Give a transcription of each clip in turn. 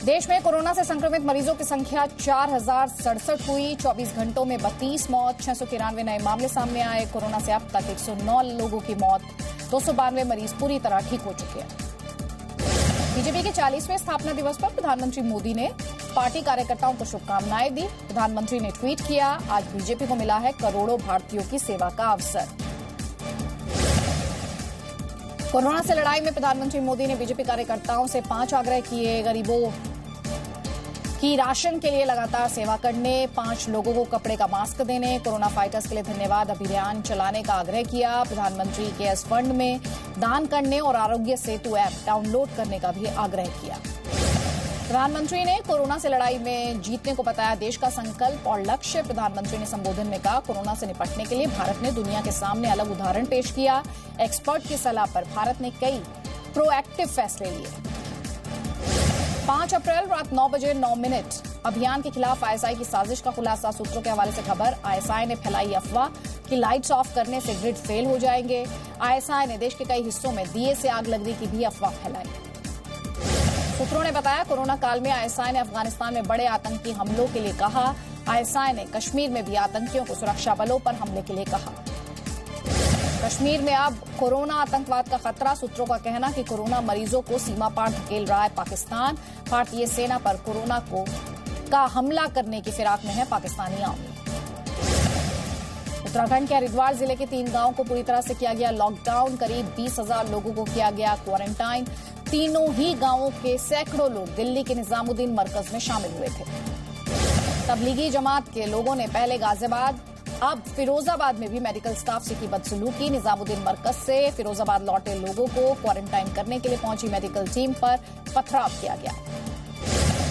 देश में कोरोना से संक्रमित मरीजों की संख्या 4067 हुई। 24 घंटों में 32 मौत, 693 नए मामले सामने आए। कोरोना से अब तक 109 लोगों की मौत, 292 मरीज पूरी तरह ठीक हो चुके हैं। बीजेपी के 40वें स्थापना दिवस पर प्रधानमंत्री मोदी ने पार्टी कार्यकर्ताओं को शुभकामनाएं दी। प्रधानमंत्री ने ट्वीट किया, आज बीजेपी को मिला है करोड़ों भारतीयों की सेवा का अवसर। कोरोना से लड़ाई में प्रधानमंत्री मोदी ने बीजेपी कार्यकर्ताओं से 5 आग्रह किए। गरीबों की राशन के लिए लगातार सेवा करने, 5 लोगों को कपड़े का मास्क देने, कोरोना फाइटर्स के लिए धन्यवाद अभियान चलाने का आग्रह किया। प्रधानमंत्री केयर्स फंड में दान करने और आरोग्य सेतु ऐप डाउनलोड करने का भी आग्रह किया। प्रधानमंत्री ने कोरोना से लड़ाई में जीतने को बताया देश का संकल्प और लक्ष्य। प्रधानमंत्री ने संबोधन में कहा, कोरोना से निपटने के लिए भारत ने दुनिया के सामने अलग उदाहरण पेश किया। एक्सपर्ट की सलाह पर भारत ने कई प्रोएक्टिव फैसले लिए। 5 अप्रैल रात 9 बजे 9 मिनट अभियान के खिलाफ आईएसआई की साजिश का खुलासा। सूत्रों के हवाले से खबर, आईएसआई ने फैलाई अफवाह कि लाइट्स ऑफ करने से ग्रिड फेल हो जाएंगे। आईएसआई ने देश के कई हिस्सों में दिए से आग लगने की भी अफवाह फैलाई। सूत्रों ने बताया, कोरोना काल में आईएसआई ने अफगानिस्तान में बड़े आतंकी हमलों के लिए कहा। आईएसआई ने कश्मीर में भी आतंकियों को सुरक्षा बलों पर हमले के लिए कहा। कश्मीर में अब कोरोना आतंकवाद का खतरा। सूत्रों का कहना कि कोरोना मरीजों को सीमा पार धकेल रहा है पाकिस्तान। भारतीय सेना पर कोरोना का हमला करने की फिराक में है पाकिस्तानी आर्मी। उत्तराखंड के हरिद्वार जिले के 3 गांवों को पूरी तरह से किया गया लॉकडाउन। करीब 20,000 लोगों को किया गया क्वारंटाइन। तीनों ही गांवों के सैकड़ों लोग दिल्ली के निजामुद्दीन मरकज में शामिल हुए थे। तबलीगी जमात के लोगों ने पहले गाजियाबाद, अब फिरोजाबाद में भी मेडिकल स्टाफ से की बदसलूकी। निजामुद्दीन मरकज से फिरोजाबाद लौटे लोगों को क्वारंटाइन करने के लिए पहुंची मेडिकल टीम पर पथराव किया गया।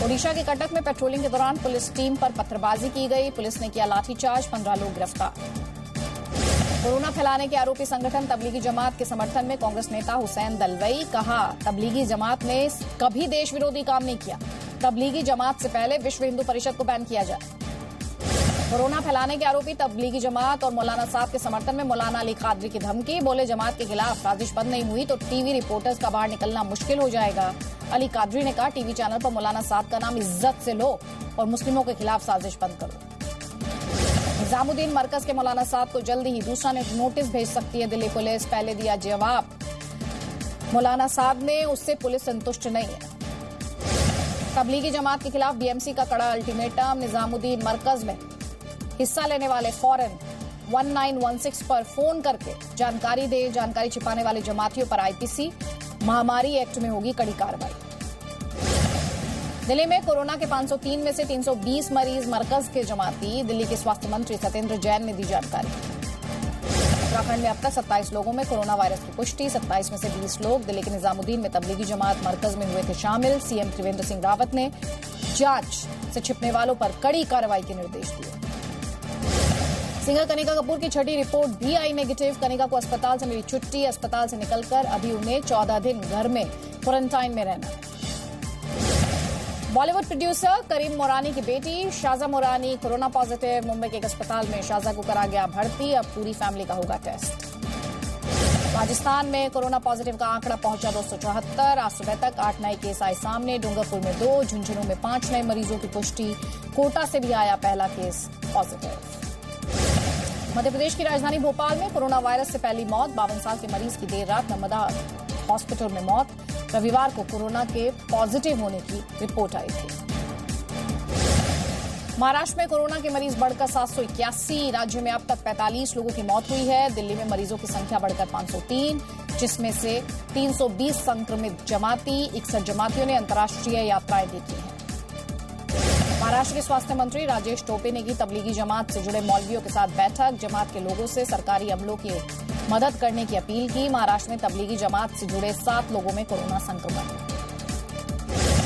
ओडिशा के कटक में पेट्रोलिंग के दौरान पुलिस टीम पर पत्थरबाजी की गई। पुलिस ने किया लाठीचार्ज, 15 लोग गिरफ्तार। कोरोना फैलाने के आरोपी संगठन तबलीगी जमात के समर्थन में कांग्रेस नेता हुसैन दलवई कहा, तबलीगी जमात ने कभी देश विरोधी काम नहीं किया। तबलीगी जमात से पहले विश्व हिंदू परिषद को बैन किया जाए। कोरोना फैलाने के आरोपी तबलीगी जमात और मौलाना साहब के समर्थन में मौलाना अली कादरी की धमकी। बोले, जमात के खिलाफ साजिश बंद नहीं हुई तो टीवी रिपोर्टर्स का बाहर निकलना मुश्किल हो जाएगा। अली कादरी ने कहा, टीवी चैनल पर मौलाना साहब का नाम इज्जत से लो और मुस्लिमों के खिलाफ साजिश बंद करो। निजामुद्दीन मरकज के मौलाना साहब को जल्दी ही दूसरा नोटिस भेज सकती है दिल्ली पुलिस। पहले दिया जवाब मौलाना साहब ने, उससे पुलिस संतुष्ट नहीं है। तबलीगी जमात के खिलाफ बीएमसी का कड़ा अल्टीमेटम। निजामुद्दीन मरकज में हिस्सा लेने वाले फौरन 1916 पर फोन करके जानकारी दे। जानकारी छिपाने वाले जमातियों पर आईपीसी महामारी एक्ट में होगी कड़ी कार्रवाई। दिल्ली में कोरोना के 503 में से 320 मरीज मरकज के जमाती। दिल्ली के स्वास्थ्य मंत्री सत्येंद्र जैन ने दी जानकारी। उत्तराखंड में अब तक 27 लोगों में कोरोना वायरस की पुष्टि। 27 में से 20 लोग दिल्ली के निजामुद्दीन में तबलीगी जमात मरकज में हुए थे शामिल। सीएम त्रिवेंद्र सिंह रावत ने जांच से छिपने वालों पर कड़ी कार्रवाई के निर्देश दिए। सिंगर कनिका कपूर की छठी रिपोर्ट भी आई नेगेटिव। कनिका को अस्पताल से मिली छुट्टी। अस्पताल से निकलकर अभी उन्हें 14 दिन घर में क्वारंटाइन में रहना है। बॉलीवुड प्रोड्यूसर करीम मोरानी की बेटी शाजा मोरानी कोरोना पॉजिटिव। मुंबई के एक अस्पताल में शाजा को करा गया भर्ती। अब पूरी फैमिली का होगा टेस्ट। राजस्थान में कोरोना पॉजिटिव का आंकड़ा पहुंचा 274। आज सुबह तक 8 नए केस आए सामने। डूंगरपुर में 2, झुंझुनू में 5 नए मरीजों की पुष्टि। कोटा से भी आया पहला केस पॉजिटिव। मध्य प्रदेश की राजधानी भोपाल में कोरोना वायरस से पहली मौत। 52 साल के मरीज की देर रात नर्मदा हॉस्पिटल में मौत। रविवार को कोरोना के पॉजिटिव होने की रिपोर्ट आई थी। महाराष्ट्र में कोरोना के मरीज बढ़कर 781। राज्य में अब तक 45 लोगों की मौत हुई है। दिल्ली में मरीजों की संख्या बढ़कर 503, जिसमें से 320 संक्रमित जमाती। 61 जमातियों ने अंतर्राष्ट्रीय यात्राएं भी की हैं। महाराष्ट्र के स्वास्थ्य मंत्री राजेश टोपे ने की तबलीगी जमात से जुड़े मौलवियों के साथ बैठक। जमात के लोगों से सरकारी अमलों की मदद करने की अपील की। महाराष्ट्र में तबलीगी जमात से जुड़े 7 लोगों में कोरोना संक्रमण।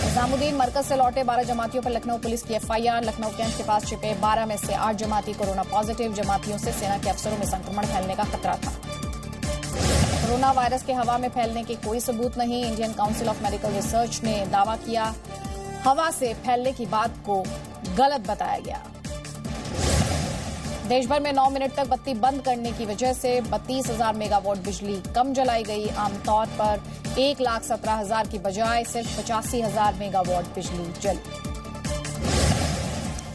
निजामुद्दीन मरकज से लौटे 12 जमातियों पर लखनऊ पुलिस की एफआईआर। लखनऊ कैंप के पास छिपे 12 में से 8 जमाती कोरोना पॉजिटिव। जमातियों से सेना के अफसरों में संक्रमण फैलने का खतरा था। कोरोना वायरस के हवा में फैलने के कोई सबूत नहीं। Indian council of medical research ने दावा किया। हवा से फैलने की बात को गलत बताया गया। देश भर में 9 मिनट तक बत्ती बंद करने की वजह से 32,000 मेगावाट बिजली कम जलाई गई। आमतौर पर 1,17,000 की बजाय सिर्फ 85,000 मेगावाट बिजली जली।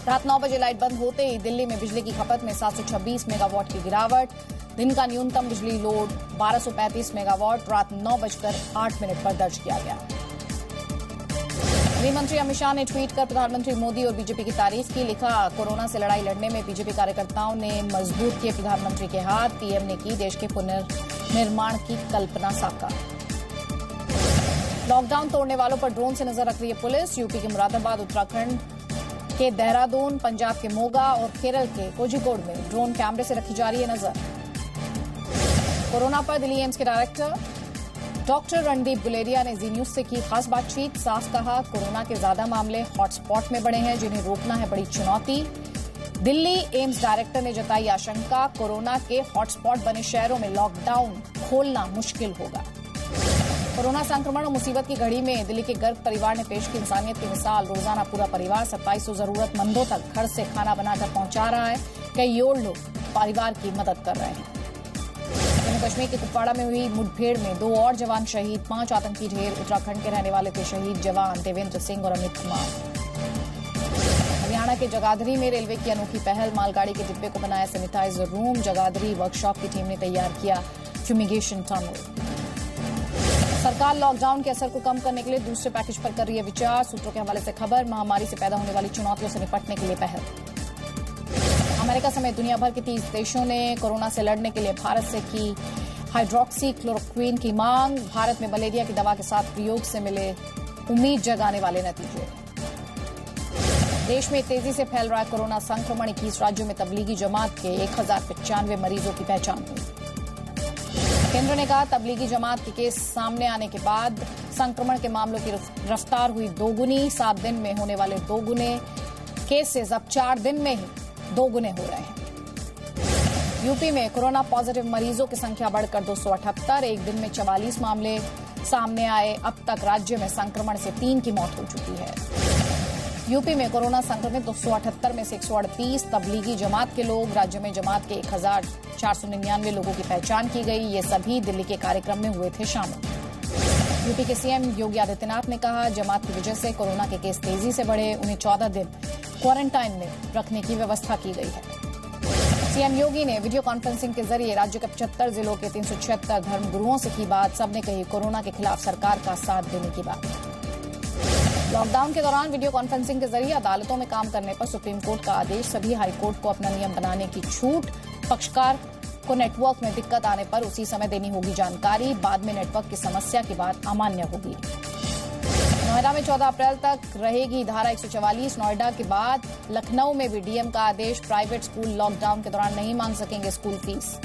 रात 9 बजे लाइट बंद होते ही दिल्ली में बिजली की खपत में 726 मेगावाट की गिरावट। दिन का न्यूनतम बिजली लोड 1235 मेगावाट रात 9:08 पर दर्ज किया गया। गृह मंत्री अमित शाह ने ट्वीट कर प्रधानमंत्री मोदी और बीजेपी की तारीफ की। लिखा, कोरोना से लड़ाई लड़ने में बीजेपी कार्यकर्ताओं ने मजबूत किए प्रधानमंत्री के हाथ। पीएम ने की देश के पुनर्निर्माण की कल्पना साकार। लॉकडाउन तोड़ने वालों पर ड्रोन से नजर रख रही है पुलिस। यूपी के मुरादाबाद, उत्तराखंड के देहरादून, पंजाब के मोगा और केरल के कोझिकोड में ड्रोन कैमरे से रखी जा रही है नजर। कोरोना पर दिल्ली एम्स के डायरेक्टर डॉक्टर रणदीप गुलेरिया ने जी न्यूज से की खास बातचीत। साफ कहा, कोरोना के ज्यादा मामले हॉटस्पॉट में बढ़े हैं, जिन्हें रोकना है बड़ी चुनौती। दिल्ली एम्स डायरेक्टर ने जताई आशंका, कोरोना के हॉटस्पॉट बने शहरों में लॉकडाउन खोलना मुश्किल होगा। कोरोना संक्रमण और मुसीबत की घड़ी में दिल्ली के गर्ग परिवार ने पेश की इंसानियत की मिसाल। रोजाना पूरा परिवार 2700 जरूरतमंदों तक घर से खाना बनाकर पहुंचा रहा है। कई और लोग परिवार की मदद कर रहे हैं। जम्मू कश्मीर के कुपवाड़ा में हुई मुठभेड़ में 2 और जवान शहीद, 5 आतंकी ढेर। उत्तराखंड के रहने वाले थे शहीद जवान देवेंद्र सिंह और अमित कुमार। हरियाणा के जगाधरी में रेलवे की अनोखी पहल, मालगाड़ी के डिब्बे को बनाया सैनिटाइजर रूम। जगाधरी वर्कशॉप की टीम ने तैयार किया फ्यूमिगेशन टनल। सरकार लॉकडाउन के असर को कम करने के लिए दूसरे पैकेज पर कर रही है विचार। सूत्रों के हवाले से खबर, महामारी से पैदा होने वाली चुनौतियों से निपटने के लिए पहल। अमेरिका समेत दुनिया भर के 30 देशों ने कोरोना से लड़ने के लिए भारत से की हाइड्रोक्सी क्लोरोक्वीन की मांग। भारत में मलेरिया की दवा के साथ प्रयोग से मिले उम्मीद जगाने वाले नतीजे। देश में तेजी से फैल रहा है कोरोना संक्रमण। 21 राज्यों में तबलीगी जमात के 1095 मरीजों की पहचान हुई। केंद्र ने कहा, तबलीगी जमात के केस सामने आने के बाद संक्रमण के मामलों की रफ्तार हुई दोगुनी। 7 दिन में होने वाले दोगुने केसेस अब 4 दिन में ही दोगुने हो रहे हैं। यूपी में कोरोना पॉजिटिव मरीजों की संख्या बढ़कर 278। एक दिन में 44 मामले सामने आए। अब तक राज्य में संक्रमण से 3 की मौत हो चुकी है। यूपी में कोरोना संक्रमित 278 में से 138 तबलीगी जमात के लोग। राज्य में जमात के 1499 लोगों की पहचान की गई। ये सभी दिल्ली के कार्यक्रम में हुए थे शामिल। यूपी के सीएम योगी आदित्यनाथ ने कहा, जमात की वजह से कोरोना के केस तेजी से बढ़े। उन्हें 14 दिन क्वारंटाइन में रखने की व्यवस्था की गई है। सीएम योगी ने वीडियो कॉन्फ्रेंसिंग के जरिए राज्य के 75 जिलों के 376 धर्मगुरुओं से की बात। सबने कही कोरोना के खिलाफ सरकार का साथ देने की बात। लॉकडाउन के दौरान वीडियो कॉन्फ्रेंसिंग के जरिए अदालतों में काम करने पर सुप्रीम कोर्ट का आदेश। सभी हाईकोर्ट को अपना नियम बनाने की छूट। पक्षकार को नेटवर्क में दिक्कत आने पर उसी समय देनी होगी जानकारी। बाद में नेटवर्क की समस्या की बात अमान्य होगी। नोएडा में 14 अप्रैल तक रहेगी धारा 144। नोएडा के बाद लखनऊ में भी डीएम का आदेश। प्राइवेट स्कूल लॉकडाउन के दौरान नहीं मांग सकेंगे स्कूल फीस।